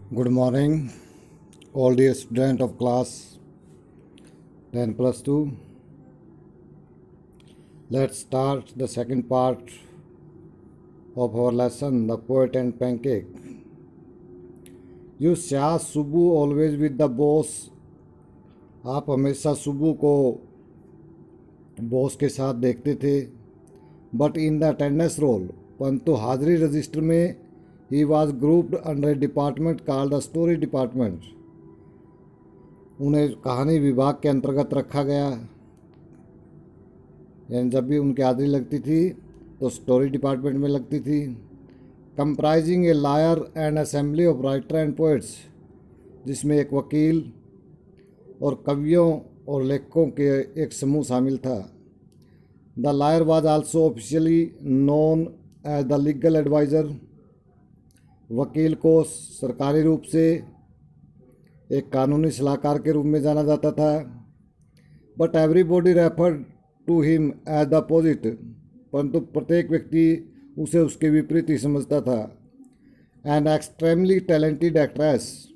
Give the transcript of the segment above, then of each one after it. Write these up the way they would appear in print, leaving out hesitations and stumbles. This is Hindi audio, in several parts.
Good morning, all dear student of class 10 plus 2. Let's start the second part of our lesson, The Poet and Pancake. You saw Subbu always with the boss. आप हमेशा सुबू को बॉस के साथ देखते थे. But in the attendance roll, परंतु हाजिरी रजिस्टर में he was grouped under a department called the story department. उन्हें कहानी विभाग के अंतर्गत रखा गया. यानी जब भी उनकी हाजिरी लगती थी तो स्टोरी डिपार्टमेंट में लगती थी. Comprising A lawyer and assembly of writer and poets, जिसमें एक वकील और कवियों और लेखकों के एक समूह शामिल था. The lawyer was also officially known as the legal adviser. वकील को सरकारी रूप से एक कानूनी सलाहकार के रूप में जाना जाता था. But everybody referred to him as the opposite, परंतु प्रत्येक व्यक्ति उसे उसके विपरीत ही समझता था. एन एक्सट्रीमली टैलेंटेड एक्ट्रेस,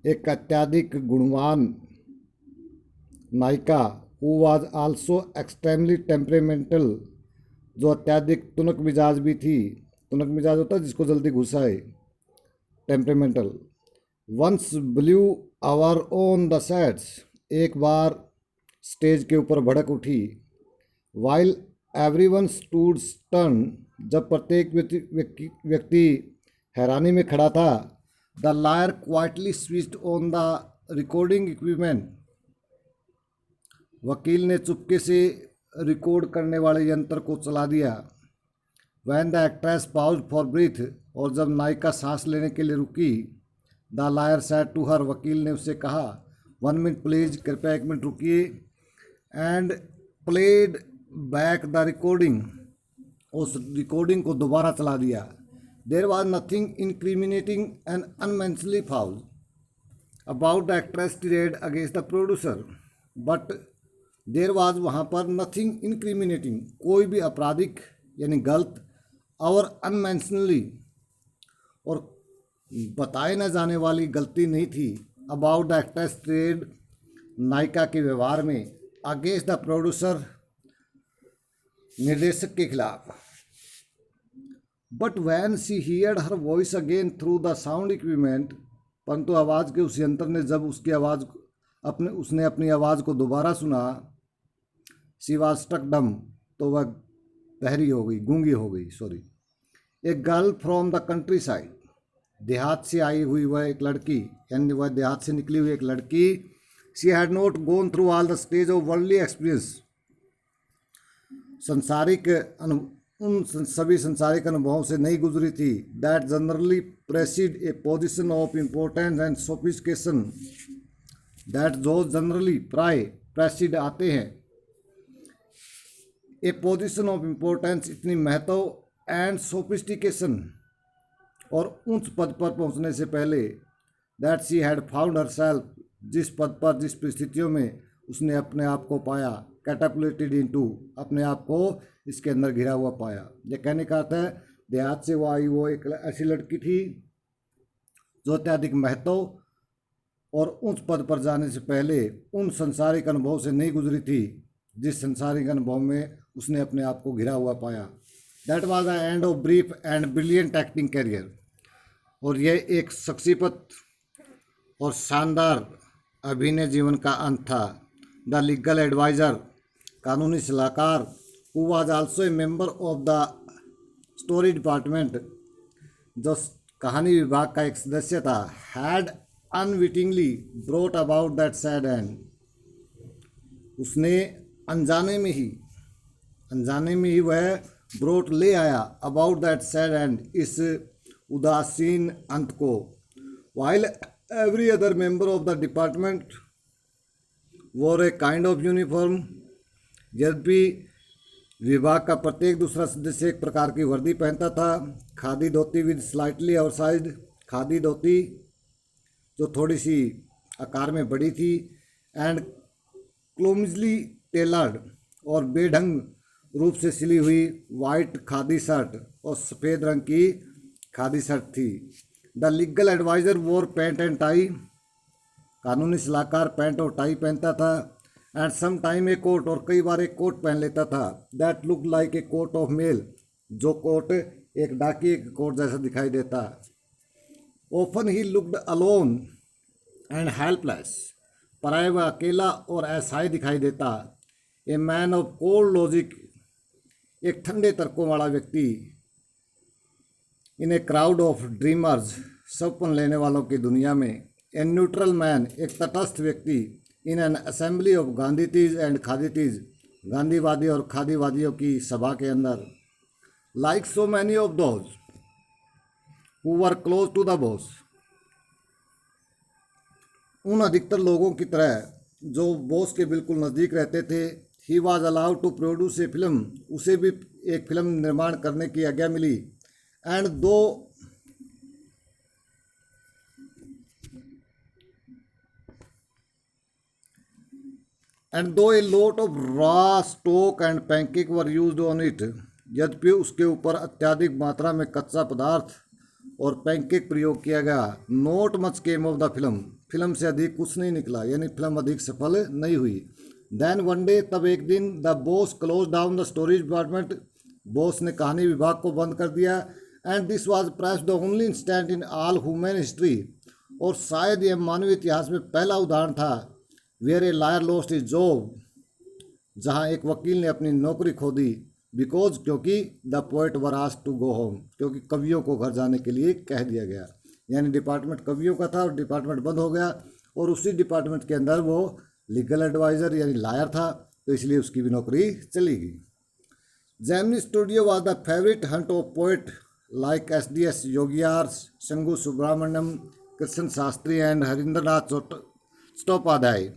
एक अत्यधिक गुणवान नायिका. हु वाज आल्सो एक्सट्रीमली टेम्परेमेंटल, जो अत्यधिक तुनक मिजाज भी थी. तुनक मिजाज होता है जिसको जल्दी गुस्सा है, temperamental. Once blue hour on the sets, एक बार स्टेज के ऊपर भड़क उठी. वाइल एवरीवन स्टूड स्टन, जब प्रत्येक व्यक्ति हैरानी में खड़ा था. The lawyer quietly switched on the recording equipment, वकील ने चुपके से रिकॉर्ड करने वाले यंत्र को चला दिया. When the actress pause for breath, और जब नायिका सांस लेने के लिए रुकी. The lawyer said to her, वकील ने उससे कहा 1 मिनट प्लीज, कृपया 1 मिनट रुकिए. And played back the recording, उस रिकॉर्डिंग को दोबारा चला दिया. There was nothing incriminating and unmentionably foul about the actress tirade against the producer. But there was, वहाँ पर नथिंग इनक्रिमिनेटिंग, कोई भी आपराधिक यानी गलत, और अनमेंशनली और बताए न जाने वाली गलती नहीं थी. अबाउट द एक्ट्रेस tirade, नायिका के व्यवहार में. अगेंस्ट द प्रोड्यूसर, निर्देशक के खिलाफ. But when C heard her voice again through the sound equipment, परंतु आवाज़ के उस यंत्र ने जब उसने अपनी आवाज़ को दोबारा सुना. शी वाज स्ट्रक डम, तो वह बहरी हो गई, गूंगी हो गई. A girl from the country side, देहात से आई हुई वह एक लड़की, यानी वह देहात से निकली हुई एक लड़की. She had not gone through all the stage of worldly experience, उन सभी संसारिक अनुभवों से नहीं गुजरी थी. That generally preceded a position of importance and sophistication, that जो जनरली प्राय प्रेसिड आते हैं. ए पोजिशन ऑफ इम्पोर्टेंस, इतनी महत्व, एंड सोफिस्टिकेशन, और उच्च पद पर पहुंचने से पहले. That she had found her self, जिस पद पर, जिस परिस्थितियों में उसने अपने आप को पाया. कैटापुलेटेड इनटू, अपने आप को इसके अंदर घिरा हुआ पाया. यह कहने का अर्थ है, देहात से वो आई, वो एक ऐसी लड़की थी जो अत्यधिक महत्व और उच्च पद पर जाने से पहले उन संसारिक अनुभव से नहीं गुजरी थी जिस संसारिक अनुभव में उसने अपने आप को घिरा हुआ पाया. That was the end of brief and brilliant acting career, और यह एक शख्सियत और शानदार अभिनय जीवन का अंत था. द लीगल एडवाइज़र, कानूनी सलाहकार. Who was also a member of the story department, जो कहानी विभाग का एक सदस्य था. Had unwittingly brought about that sad and, उसने अनजाने में ही वह ब्रोट ले आया. अबाउट दैट सैड एंड, इस उदासीन अंत को. While every other member of the department वोर ए काइंड ऑफ यूनिफॉर्म, यद्यपि विभाग का प्रत्येक दूसरा सदस्य एक प्रकार की वर्दी पहनता था. खादी धोती विद स्लाइटली ओवरसाइज्ड, खादी धोती जो थोड़ी सी आकार में बड़ी थी. एंड क्लोमजली टेलर्ड, और बेढंग रूप से सिली हुई वाइट खादी शर्ट और सफ़ेद रंग की खादी शर्ट थी. The legal adviser wore pant and tie, कानूनी सलाहकार पैंट और टाई पहनता था। And some time a coat, और कई बार एक कोट पहन लेता था। That look like a coat of mail, जो कोट एक डाकिए के कोट जैसा दिखाई देता। Often he looked alone and helpless, प्राय वह अकेला और असहाय दिखाई देता। A man of cold logic, एक ठंडे तर्कों वाला व्यक्ति। इन ए क्राउड ऑफ ड्रीमर्स, सपन लेने वालों की दुनिया में। ए न्यूट्रल मैन, एक तटस्थ व्यक्ति। In an assembly of Gandhiites and Khadiites, गांधीवादी और खादीवादियों की सभा के अंदर। Like so many of those who were close to the boss, उन अधिकतर लोगों की तरह जो बॉस के बिल्कुल नज़दीक रहते थे। He was allowed to produce a film, उसे भी एक फिल्म निर्माण करने की आज्ञा मिली। And though a lot of raw stock and pancake were used on it, यद्यपि उसके ऊपर अत्यधिक मात्रा में कच्चा पदार्थ और पैनकेक प्रयोग किया गया। Note much came of the film, film से अधिक कुछ नहीं निकला, यानी फिल्म अधिक सफल नहीं हुई। देन वन डे, तब एक दिन, the boss close down the storage department, बॉस ने कहानी विभाग को बंद कर दिया। And this was perhaps the only instant in all human history, और शायद यह मानवीय इतिहास में पहला उदाहरण था, where a lawyer lost his job, जहाँ एक वकील ने अपनी नौकरी खो दी। बिकॉज, क्योंकि the poet were asked to go home, क्योंकि कवियों को घर जाने के लिए कह दिया गया। यानी डिपार्टमेंट कवियों का था और डिपार्टमेंट बंद हो गया, और उसी डिपार्टमेंट के अंदर वो लीगल एडवाइज़र यानी लायर था, तो इसलिए उसकी भी नौकरी चली गई। Gemini Studio was the favourite haunt of poet like SDS. Yogiyar, Sangu Subramaniam, Krishna Shastri and Harindranath Chattopadhyay.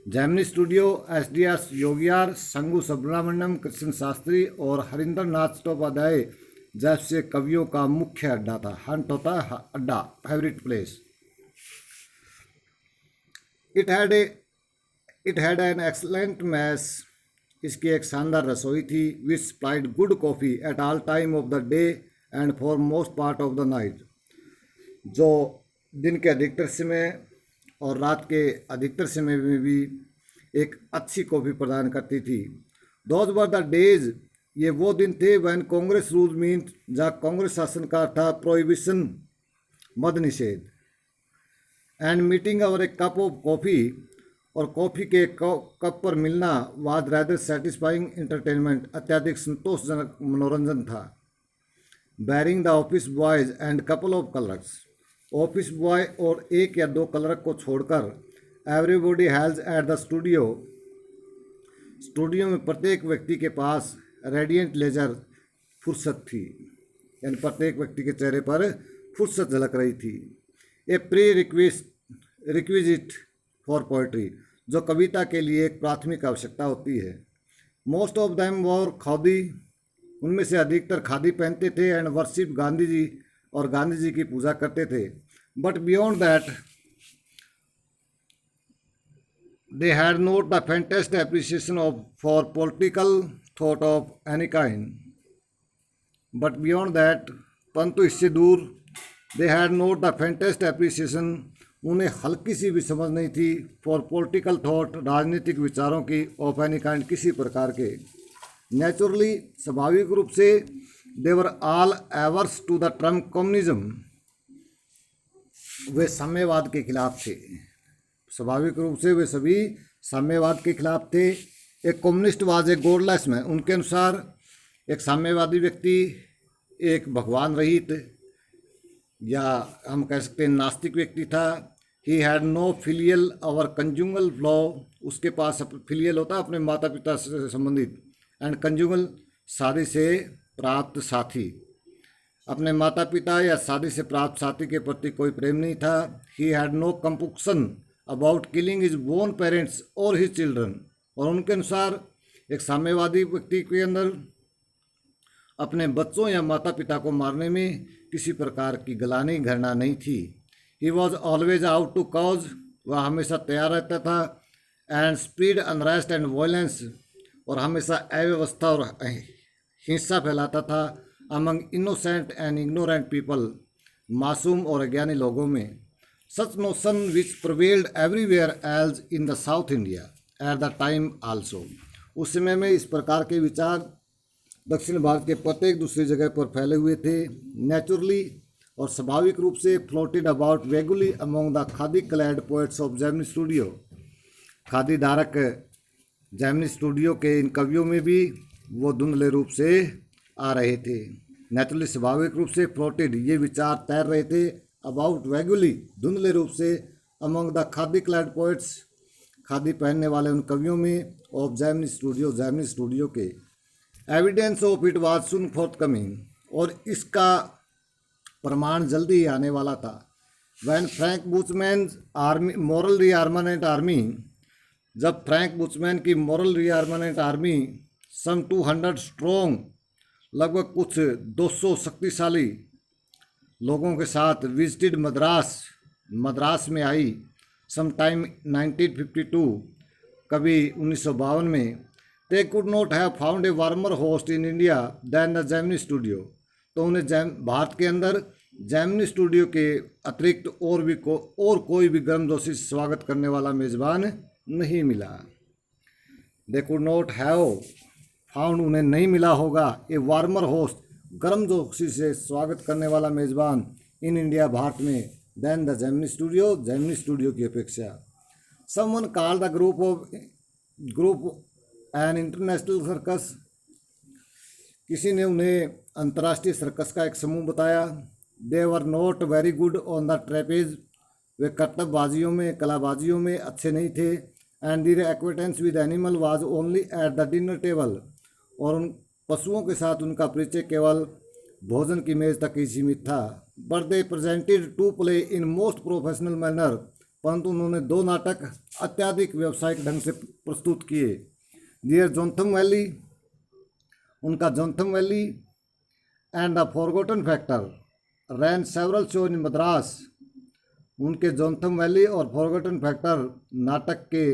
Gemini Studio SDS. Yogiyar, Sangu Subramaniam, Krishna Shastri और हरिंद्रनाथ चट्टोपाध्याय जैसे कवियों का मुख्य अड्डा था। हंट होता है अड्डा, favourite place. It had an excellent mess, इसकी एक शानदार रसोई थी। Which supplied good coffee at all time of the day and for most part of the night, जो दिन के अधिकतर समय और रात के अधिकतर समय में भी एक अच्छी कॉफ़ी प्रदान करती थी। दोज वर द डेज, ये वो दिन थे, वैन कांग्रेस रूल मीन, जहाँ कांग्रेस शासन का था प्रोहिबिशन, मद निषेध। एंड मीटिंग और एक कप ऑफ कॉफ़ी, और कॉफ़ी के कप पर मिलना, वाज रैदर सेटिस्फाइंग इंटरटेनमेंट, अत्यधिक संतोषजनक मनोरंजन था। Bearing the office boys and couple of clerks, office boy और एक या दो क्लर्क को छोड़कर everybody has at the studio, studio में प्रत्येक व्यक्ति के पास रेडियंट लेजर, फुर्सत थी, यानी प्रत्येक व्यक्ति के चेहरे पर फुर्सत झलक रही थी। ए प्री रिक्विजिट फॉर पोइट्री, जो कविता के लिए एक प्राथमिक आवश्यकता होती है। Most of them war khadi, उनमें से अधिकतर खादी पहनते थे। एंड वर्शिप गांधी जी, और गांधी जी की पूजा करते थे। But beyond that they had not the faintest appreciation of for political thought of any kind. But beyond that, परंतु इससे दूर, they had not the faintest appreciation, उन्हें हल्की सी भी समझ नहीं थी, फॉर पॉलिटिकल थॉट, राजनीतिक विचारों की, ऑफ एनी काइंड, किसी प्रकार के। नेचुरली, स्वाभाविक रूप से, they were all averse to the term communism, वे साम्यवाद के खिलाफ थे। स्वाभाविक रूप से वे सभी साम्यवाद के खिलाफ थे। एक communist was a godless man, उनके अनुसार एक साम्यवादी व्यक्ति एक भगवान रहित, या हम कह सकते हैं नास्तिक व्यक्ति था। ही हैड नो फिलियल और कंजुगल लॉ, उसके पास फिलियल होता है अपने माता पिता से संबंधित, एंड कंजुगल शादी से प्राप्त साथी, अपने माता पिता या शादी से प्राप्त साथी के प्रति कोई प्रेम नहीं था। He had no compunction about killing his born parents और हिज चिल्ड्रन, और उनके अनुसार एक साम्यवादी व्यक्ति के अंदर अपने बच्चों या माता पिता को मारने में किसी प्रकार की गलानी घृणा नहीं थी। He was always out to cause, वह हमेशा तैयार रहता था। And spread unrest and violence, और हमेशा अव्यवस्था और हिंसा फैलाता था। Among innocent and ignorant people, मासूम और अज्ञानी लोगों में। Such notion which prevailed everywhere else in the South India at the time also. उस समय में इस प्रकार के विचार दक्षिण भारत के प्रत्येक दूसरी जगह पर फैले हुए थे। नेचुरली और स्वाभाविक रूप से floated about vaguely among the khadi clad poets of Gemini Studio. Khadi धारक जेमिनी स्टूडियो के इन कवियों में भी वो धुंधले रूप से आ रहे थे। नेचुरली स्वाभाविक रूप से फ्लोटेड ये विचार तैर रहे थे अबाउट वेगुली धुंधले रूप से among the khadi clad poets khadi पहनने वाले उन कवियों में ऑफ जेमिनी स्टूडियो के। Evidence of it was soon forthcoming, और इसका प्रमाण जल्दी ही आने वाला था। When Frank Buchman army moral rearmament army, जब फ्रैंक बुचमैन की moral rearmament army some 200 strong, लगभग कुछ 200 शक्तिशाली लोगों के साथ विजिटेड मद्रास में आई सम टाइम 1952, कभी 1952 में। They could not have found a warmer host in India than the Gemini studio, तो उन्हें भारत के अंदर जेमिनी स्टूडियो के अतिरिक्त और कोई भी गर्मजोशी से स्वागत करने वाला मेज़बान नहीं मिला। दे कुड नॉट हैव फाउंड, उन्हें नहीं मिला होगा, ए वार्मर होस्ट, गर्मजोशी से स्वागत करने वाला मेज़बान इन इंडिया, भारत में, दैन द जेमिनी स्टूडियो की अपेक्षा। Someone called the group an international circus, किसी ने उन्हें अंतर्राष्ट्रीय सर्कस का एक समूह बताया। They were not very good on the trapeze, वे करतबबाजियों में कलाबाजियों में अच्छे नहीं थे। And their acquaintance with animal was only at the dinner table, और उन पशुओं के साथ उनका परिचय केवल भोजन की मेज तक ही सीमित था। But they presented to play in most professional manner, परंतु उन्होंने 2 नाटक अत्याधिक व्यावसायिक ढंग से प्रस्तुत किए। दियर जोंथम वैली, उनका Jotham Valley and the forgotten factor ran several show in Madras, उनके जोंथम वैली और फॉरगॉटन फैक्टर नाटक के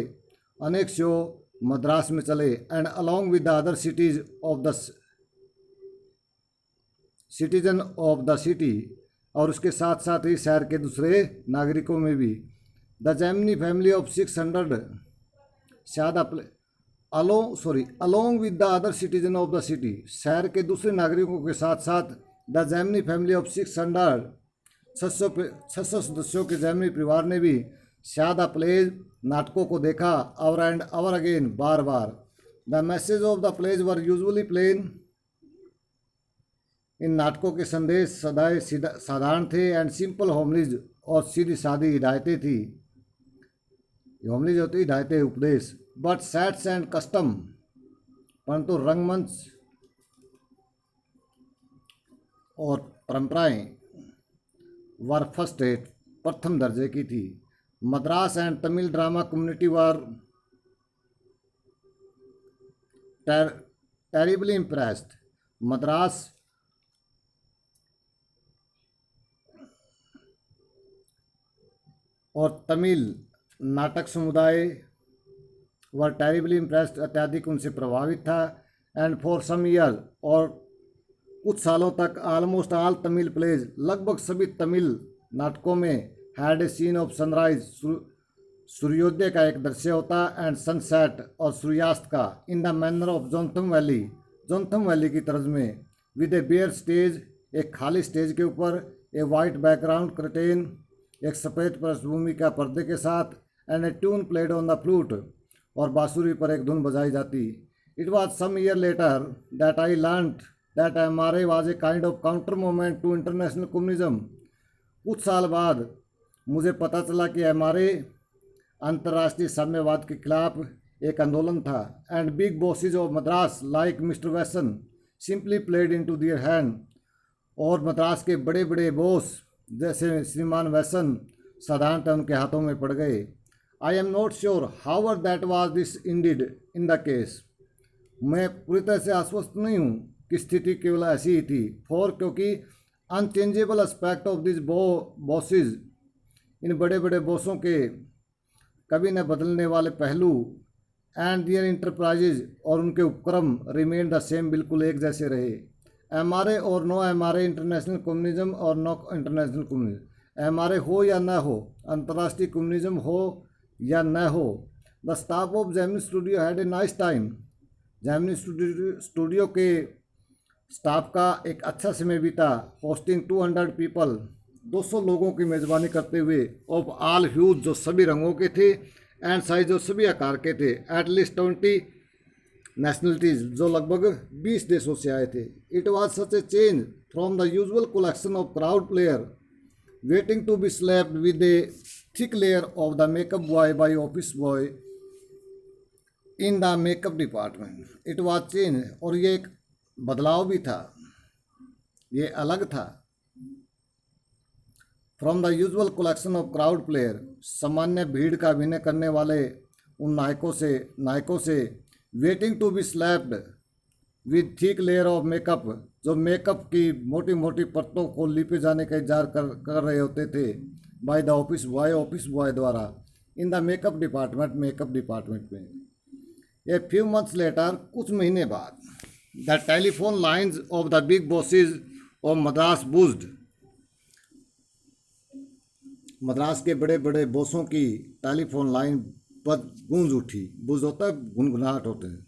अनेक शो मद्रास में चले। And along with the other citizen of the city, और उसके साथ साथ ही शहर के दूसरे नागरिकों में भी। The Gemini family of 600 along with the other citizen of the city, शहर के दूसरे नागरिकों के साथ साथ द जेमिनी फैमिली ऑफ 600 सदस्यों के जेमिनी परिवार ने भी शादा प्लेज नाटकों को देखा, अवर एंड अवर अगेन, बार बार। The message of the plays were usually plain, इन नाटकों के संदेश सदाए साधारण थे। एंड सिंपल होमलीज, और सीधी सादी हिदायतें थी। होमलीज होती हिदायतें, उपदेश। बट सेट्स एंड कस्टम, परंतु रंगमंच और परंपराएं वर फर्स्ट रेट, प्रथम दर्जे की थी। Madras and Tamil drama community were terribly impressed, Madras और तमिल नाटक समुदाय वर टेरिबली इम्प्रेस्ड, अत्यधिक उनसे प्रभावित था। एंड फॉर सम ईयर, और कुछ सालों तक, ऑलमोस्ट ऑल तमिल प्लेज, लगभग सभी तमिल नाटकों में had a scene of sunrise, सूर्योदय का एक दृश्य होता, एंड सनसेट, और सूर्यास्त का, in the manner of Jotham Valley की तर्ज में, विद ए बेयर स्टेज, एक खाली स्टेज के ऊपर, ए वाइट बैकग्राउंड कर्टेन, एक सफ़ेद पृष्ठभूमि का पर्दे के साथ, and a tune played on the flute, और बांसुरी पर एक धुन बजाई जाती। It was some year later that I learned that MRA was a kind of counter movement to international communism, कुछ साल बाद मुझे पता चला कि एमआरए अंतर्राष्ट्रीय साम्यवाद के खिलाफ एक आंदोलन था। And big bosses of Madras like mister Vasan simply played into their hand, और मद्रास के बड़े बड़े बॉस जैसे श्रीमान वैसन साधारणतः उनके हाथों में पड़ गए। I am not sure however that was this Indeed in the case, मैं पूरी तरह से आश्वस्त नहीं हूँ कि स्थिति केवल ऐसी ही थी। फॉर, क्योंकि unchangeable aspect of this bosses, इन बड़े बड़े बॉसों के कभी न बदलने वाले पहलू, एंड दियर इंटरप्राइजेज, और उनके उपक्रम, रिमेन द सेम, बिल्कुल एक जैसे रहे। एमआरए और नो एमआरए, इंटरनेशनल कम्युनिज्म और नो इंटरनेशनल कम्युनिज्म, एमआरए हो या न हो, अंतर्राष्ट्रीय कम्युनिज्म हो या न हो। The staff of Gemini studio had a nice time, Gemini Studio के स्टाफ का एक अच्छा समय बीता। होस्टिंग 200 पीपल, 200 लोगों की मेज़बानी करते हुए। ऑफ आल ह्यूज, जो सभी रंगों के थे। एंड साइज, जो सभी आकार के थे। एट लीस्ट 20 नेशनलिटीज़, जो लगभग 20 देशों से आए थे। It was such a change from the usual collection of crowd player waiting to be slapped with a thick layer of the makeup boy by office boy in the makeup department. It was change, और ये एक बदलाव भी था, ये अलग था। From the usual collection of crowd player, सामान्य भीड़ का अभिनय करने वाले उन नायकों से waiting to be slapped with thick layer of makeup, जो मेकअप की मोटी मोटी परतों को लिपे जाने का इंतजार कर रहे होते थे। बाय द ऑफिस बॉय द्वारा इन द मेकअप डिपार्टमेंट में। ए फ्यू मंथ्स लेटर, कुछ महीने बाद, the telephone lines of the big bosses of Madras buzzed, Madras के बड़े बड़े बॉसों की टेलीफोन लाइन पर गूंज उठी। बुज होता है गुनगुनाहट होते हैं।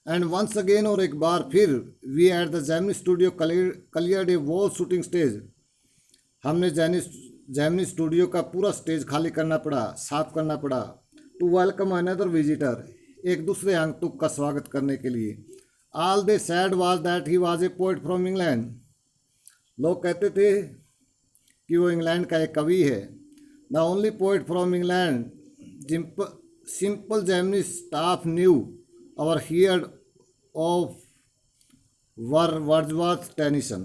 एंड वंस अगेन, और एक बार फिर, we at the Gemini studio cleared a wall shooting stage, हमने जेमिनी स्टूडियो का पूरा स्टेज खाली करना पड़ा, साफ करना पड़ा। टू वेलकम अनदर विजिटर, एक दूसरे आगंतुक का स्वागत करने के लिए। All they sad was that he was a poet from England, लोग कहते थे कि वो इंग्लैंड का एक कवि है। The only poet from England simple Gemini staff knew और heard of Wordsworth Tennyson,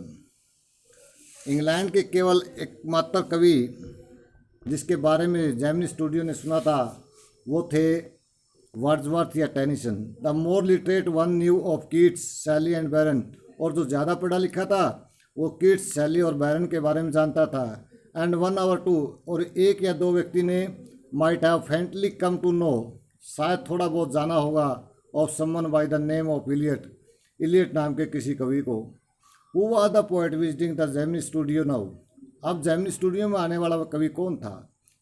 England के केवल एकमात्र कवि जिसके बारे में जेमिनी स्टूडियो ने सुना था वो थे वर्ड्सवर्थ या Tennyson. The more literate one new of Keats, शैली एंड बैरन, और जो ज़्यादा पढ़ा लिखा था वो कीट्स, शैली और बैरन के बारे में जानता था। एंड 1 or 2, और एक या दो व्यक्ति ने might have faintly come to know, शायद थोड़ा बहुत जाना होगा, of someone by the name of Eliot नाम के किसी कवि को। Who was the poet visiting the Gemini studio now, अब जेमिनी स्टूडियो में आने वाला कवि कौन था?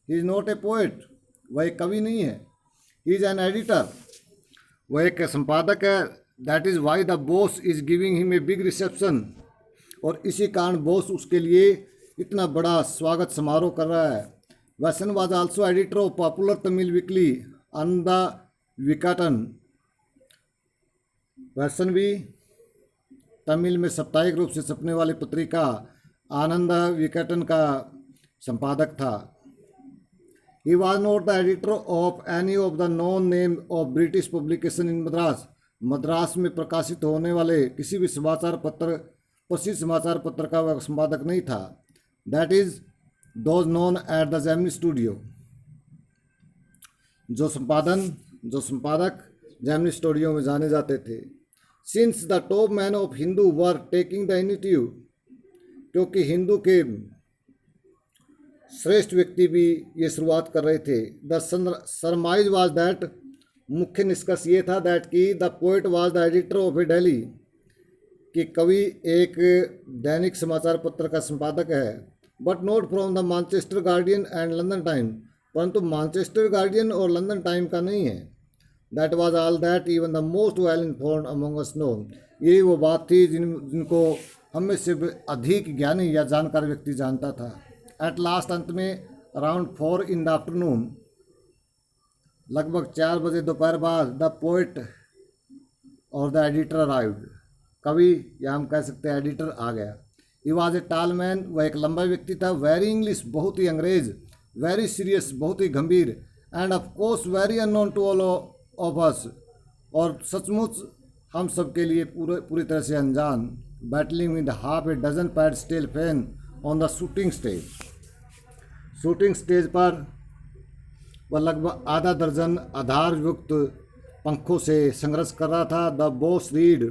He is not a poet, वह एक कवि नहीं है। ही इज़ एन एडिटर, वह एक संपादक है। That is why the boss is giving him a big reception, और इसी कारण बॉस उसके लिए इतना बड़ा स्वागत समारोह कर रहा है। Vasan was also editor of popular Tamil weekly Ananda Vikatan, Vasan भी तमिल में साप्ताहिक रूप से छपने वाली पत्रिका आनंद विकटन का संपादक था। He was not the editor of any of the non name of British publication in Madras, Madras में प्रकाशित होने वाले किसी भी प्रसिद्ध समाचार पत्र का वह संपादक नहीं था। That is those non eight the Gemini studio, जो संपादक जेमिनी स्टूडियो में जाने जाते थे। Since the top man of Hindu were taking the initiative, क्योंकि हिंदू के श्रेष्ठ व्यक्ति भी ये शुरुआत कर रहे थे। द सरमाइज वाज दैट, मुख्य निष्कर्ष ये था दैट कि the poet was the editor of A daily, कि कवि एक दैनिक समाचार पत्र का संपादक है। But not from the Manchester guardian and London time, परंतु मैनचेस्टर गार्डियन और लंदन टाइम का नहीं है। That was all that even the most well informed among us know, यही वो बात थी जिनको हम में से अधिक ज्ञानी या जानकार व्यक्ति जानता था। एट लास्ट, अंत में, अराउंड 4 in the afternoon, लगभग 4 बजे दोपहर बाद, द पोइट और द एडिटर अराइव्ड, कवि या हम कह सकते हैं एडिटर आ गया। ही वॉज ए टाल मैन, वह एक लंबा व्यक्ति था। वेरी इंग्लिश, बहुत ही अंग्रेज। वेरी सीरियस, बहुत ही गंभीर। And of course very unknown to all of us, और सचमुच हम सब के लिए पूरी तरह से अनजान। Battling with half a dozen pedestal fan on the shooting stage पर वह लगभग आधा दर्जन आधारयुक्त पंखों से संघर्ष कर रहा था। The boss read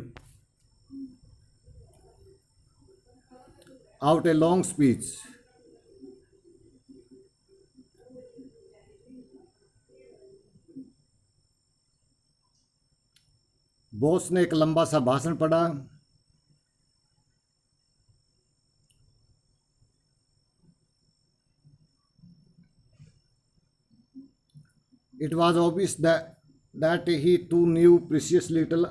out a long speech, boss ने एक लंबा सा भाषण पढ़ा। It was obvious that he too knew precious little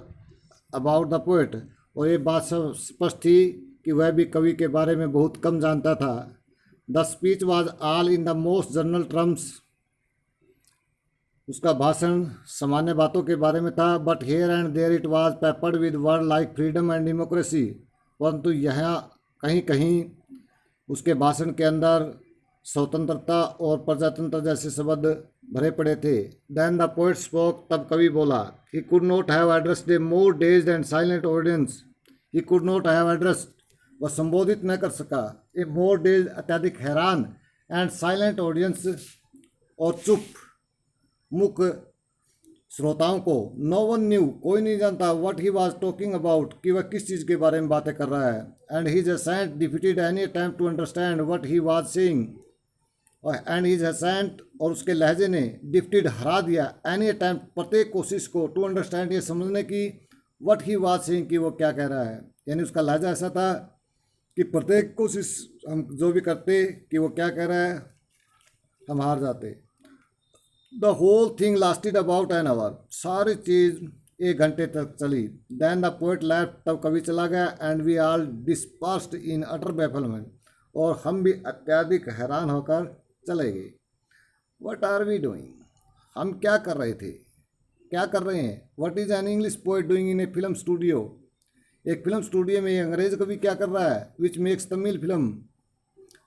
about the poet. और ये बात सब स्पष्ट थी कि वह भी कवि के बारे में बहुत कम जानता था. The speech was all in the most general terms. उसका भाषण सामान्य बातों के बारे में था. But here and there it was peppered with words like freedom and democracy. परंतु यहाँ कहीं कहीं उसके भाषण के अंदर स्वतंत्रता और प्रजातंत्र जैसे शब्द भरे पड़े थे. Then the poet spoke. तब कवि बोला. He could not have addressed a more dazed and silent audience. He could not have addressed. वह संबोधित न कर सका. A more dazed, अत्यधिक हैरान, and silent audience, और चुप मुख श्रोताओं को. No one knew. कोई नहीं जानता. What he was talking about. कि वह किस चीज़ के बारे में बातें कर रहा है. And his accent defeated any attempt to understand what he was saying. And his accent, और उसके लहजे ने डिफ्टेड हरा दिया. एनी अटैम्प्ट, प्रत्येक कोशिश को, टू अंडरस्टैंड, ये समझने की, व्हाट ही वाज सेइंग, कि वो क्या कह रहा है. यानी उसका लहजा ऐसा था कि प्रत्येक कोशिश हम जो भी करते कि वो क्या कह रहा है, हम हार जाते. The whole thing lasted about an hour. सारी चीज़ 1 घंटे तक चली. Then the poet left. तब कवि चला गया. And we all dispersed in utter bafflement. और हम भी अत्यधिक हैरान होकर चले गए. What are we doing. हम क्या कर रहे थे, क्या कर रहे हैं. What is an English poet doing in a film studio. एक फिल्म स्टूडियो में अंग्रेज कवि क्या कर रहा है. Which makes Tamil film.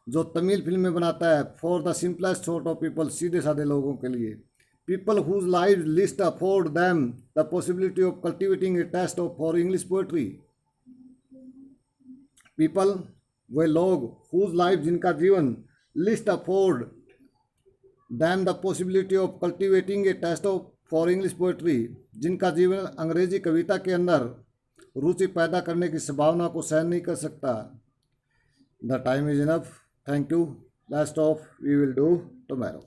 जो तमिल फिल्में बनाता है. For the simplest sort of people. सीधे साधे लोगों के लिए. People whose live least afford them the possibility of cultivating a taste of for English poetry. People, वे लोग, हुज लाइफ, जिनका जीवन, least afford them the possibility of cultivating a taste of for English poetry. जिनका जीवन अंग्रेजी कविता के अंदर रुचि पैदा करने की संभावना को सहन नहीं कर सकता. The time is enough. Thank you. Last of we will do tomorrow.